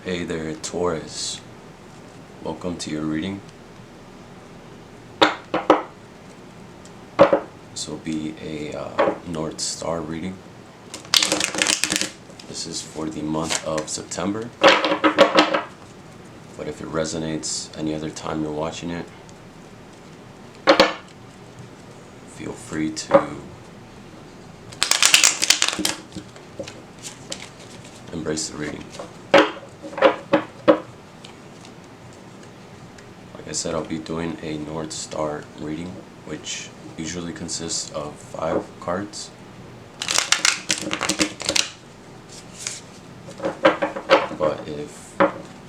Hey there, Taurus. Welcome to your reading. This will be a North Star reading. This is for the month of September. But if it resonates any other time you're watching it, feel free to embrace the reading. Like I said, I'll be doing a North Star reading, which usually consists of 5 cards. But if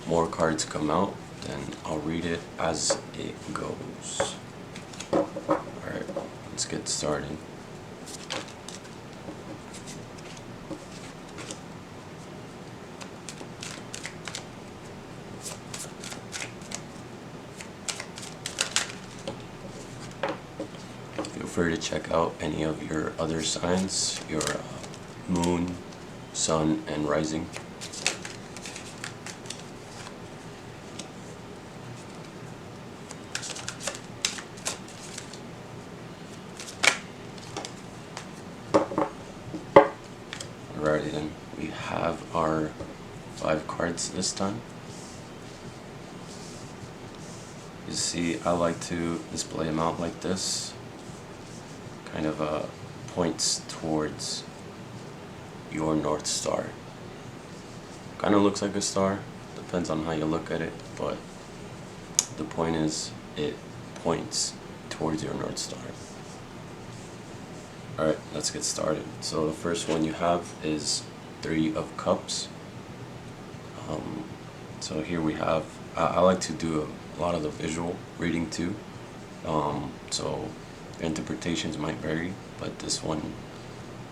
more cards come out, then I'll read it as it goes. Alright, let's get started. Feel free to check out any of your other signs, your moon, sun, and rising. Alrighty then, we have our 5 cards this time. You see, I like to display them out like this. Kind of points towards your North Star. Kind of looks like a star, depends on how you look at it, but the point is it points towards your North Star. Alright, let's get started. So the first one you have is 3 of Cups. So here we have, I like to do a lot of the visual reading too. So interpretations might vary, but this one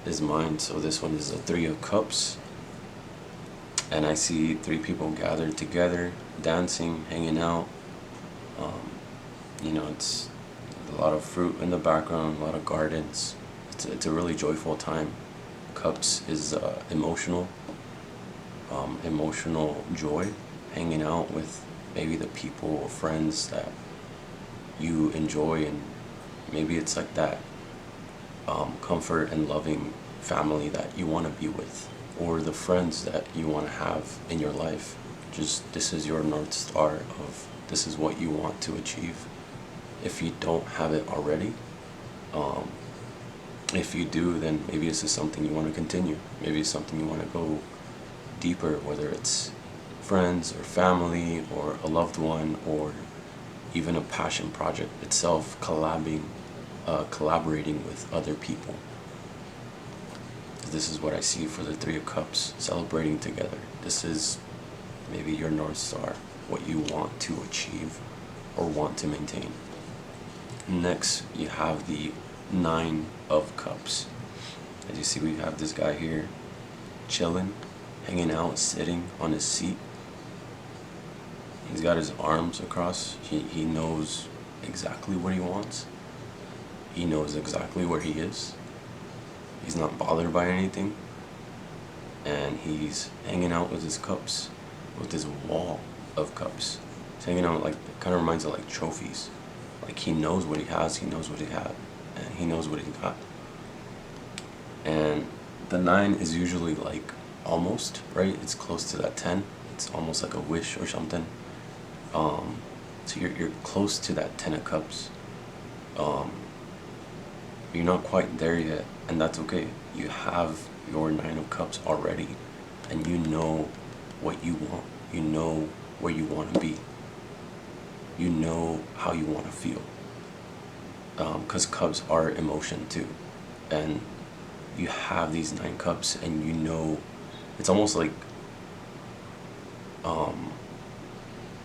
is mine. So this one is a 3 of Cups. And I see 3 people gathered together, dancing, hanging out. You know, it's a lot of fruit in the background, a lot of gardens. It's a really joyful time. Cups is emotional joy, hanging out with maybe the people or friends that you enjoy, and maybe it's like that comfort and loving family that you want to be with, or the friends that you want to have in your life. Just this is your North Star of this is what you want to achieve. If you don't have it already, if you do, then maybe this is something you want to continue. Maybe it's something you want to go deeper, whether it's friends or family or a loved one or even a passion project itself, collaborating with other people. This is what I see for the 3 of Cups, celebrating together. This is maybe your North Star, what you want to achieve or want to maintain. Next, you have the 9 of Cups. As you see, we have this guy here chilling, hanging out, sitting on his seat. He's got his arms across. He knows exactly what he wants. He knows exactly where he is. He's not bothered by anything. And he's hanging out with his cups, with his wall of cups. He's hanging out like, it kind of reminds of like trophies. Like he knows what he has, he knows what he had, and he knows what he got. And the 9 is usually like almost, right? It's close to that 10. It's almost like a wish or something. So you're close to that 10 of Cups. You're not quite there yet, and that's okay. You have your 9 of Cups already, and you know what you want. You know where you want to be. You know how you want to feel. Because Cups are emotion too. And you have these 9 Cups, and you know, it's almost like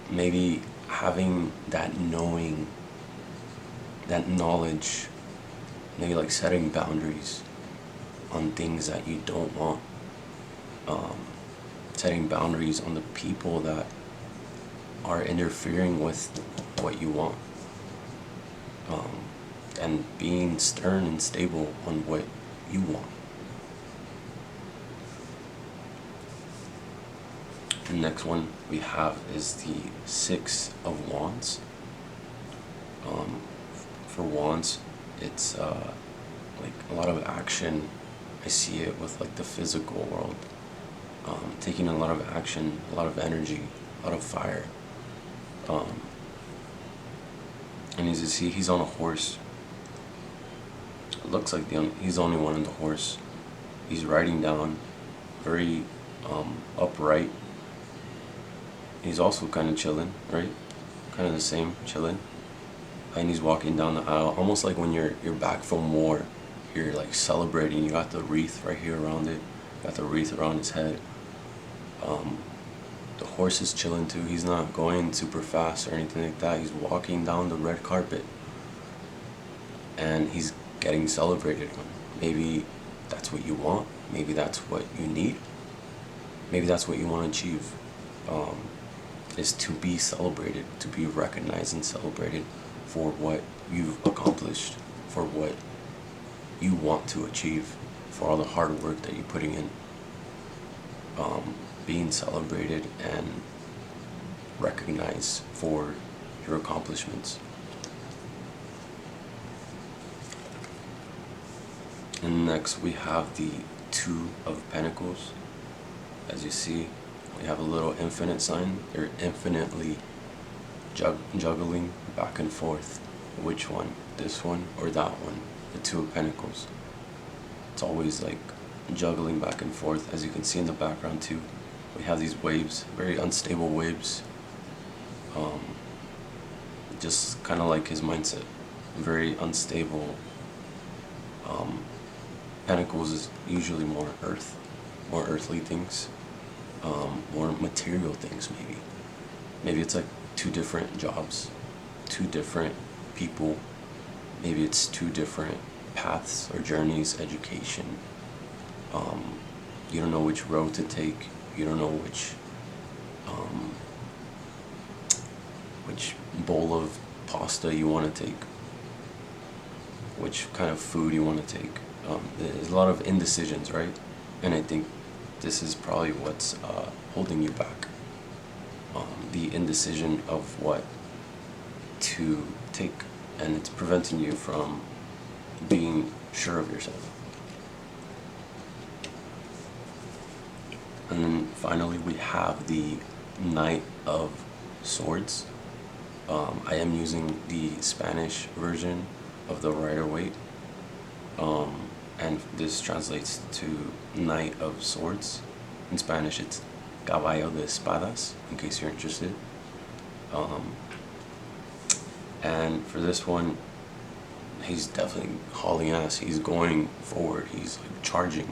maybe having that knowing, that knowledge, maybe like setting boundaries on things that you don't want, setting boundaries on the people that are interfering with what you want, and being stern and stable on what you want. The next one we have is the Six of Wands. For Wands, it's like a lot of action. I see it with like the physical world, taking a lot of action, a lot of energy, a lot of fire. And as you see, he's on a horse. It looks like he's the only one on the horse. He's riding down, very upright. He's also kind of chilling, right? Kind of the same, chilling. And he's walking down the aisle, almost like when you're back from war. You're like celebrating. You got the wreath right here around it. Got the wreath around his head. The horse is chilling too. He's not going super fast or anything like that. He's walking down the red carpet, and he's getting celebrated on. Maybe that's what you want. Maybe that's what you need. Maybe that's what you want to achieve. Is to be celebrated, to be recognized and celebrated for what you've accomplished, for what you want to achieve, for all the hard work that you're putting in. Being celebrated and recognized for your accomplishments. And next we have the Two of Pentacles. As you see, we have a little infinite sign. They're infinitely juggling back and forth. Which one? This one or that one? The Two of Pentacles. It's always like juggling back and forth. As you can see in the background too, we have these waves, very unstable waves. Just kind of like his mindset, very unstable. Pentacles is usually more earthly things, more material things maybe. Maybe it's like two different jobs, two different people. Maybe it's two different paths or journeys, education. You don't know which road to take. You don't know which bowl of pasta you want to take, which kind of food you want to take. There's a lot of indecisions, right? And I think this is probably what's holding you back. The indecision of what to take, and it's preventing you from being sure of yourself. And then finally we have the Knight of Swords. I am using the Spanish version of the Rider-Waite, and this translates to Knight of Swords. In Spanish it's Caballo de Espadas, in case you're interested. And for this one, he's definitely hauling ass. He's going forward. He's like charging.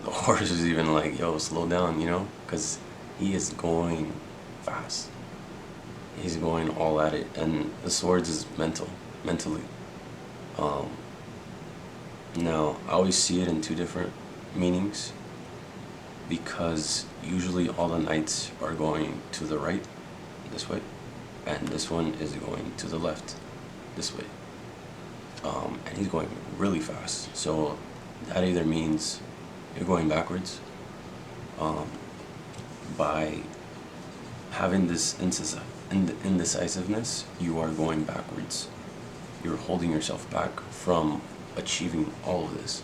The horse is even like, yo, slow down, you know, because he is going fast. He's going all at it, and the swords is mentally. Now, I always see it in two different meanings, because usually all the knights are going to the right, this way, and this one is going to the left, this way. And he's going really fast, so that either means you're going backwards. By having this indecisiveness, you are going backwards. You're holding yourself back from achieving all of this.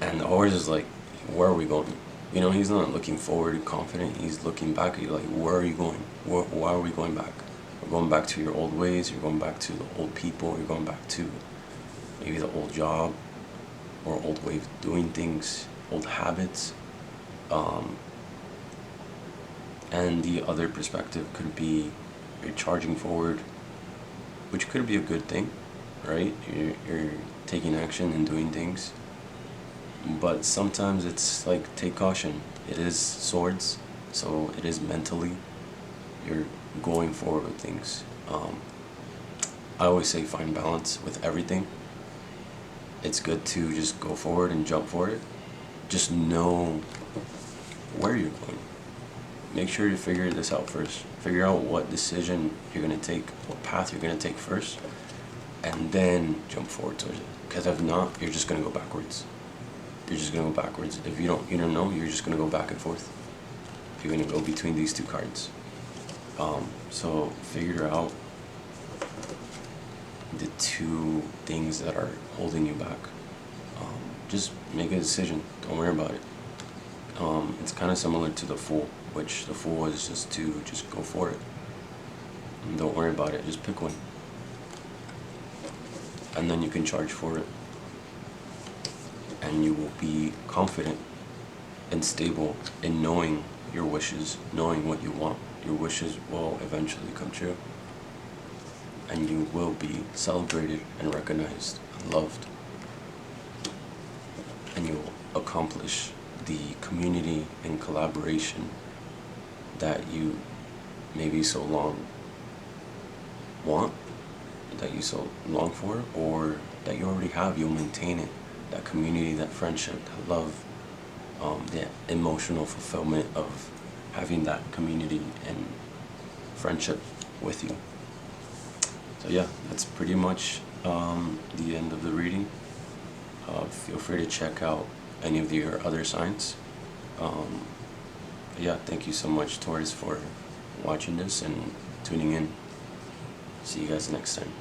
And the horse is like, where are we going? You know, he's not looking forward confident, he's looking back at you like, where are you going? Why are we going back? We're going back to your old ways, you're going back to the old people, you're going back to maybe the old job, or old way of doing things, old habits. And the other perspective could be you're charging forward, which could be a good thing, right? You're taking action and doing things. But sometimes it's like, take caution. It is swords, so it is mentally. You're going forward with things. I always say find balance with everything. It's good to just go forward and jump for it. Just know where you're going. Make sure you figure this out first. Figure out what decision you're going to take, what path you're going to take first, and then jump forward towards it. Because if not, you're just going to go backwards. you're just gonna go backwards. If you don't know, you're just gonna go back and forth. You're gonna go between these two cards. So figure out the two things that are holding you back. Just make a decision. Don't worry about it. It's kind of similar to the Fool, which the Fool is just to just go for it. And don't worry about it. Just pick one, and then you can charge for it, and you will be confident and stable in knowing your wishes, knowing what you want. Your wishes will eventually come true, and you will be celebrated and recognized and loved, and you will accomplish the community and collaboration that you maybe so long want, that you so long for, or that you already have. You'll maintain it, that community, that friendship, that love, the emotional fulfillment of having that community and friendship with you. So yeah, that's pretty much the end of the reading. Feel free to check out any of your other signs. Yeah, thank you so much, Taurus, for watching this and tuning in. See you guys next time.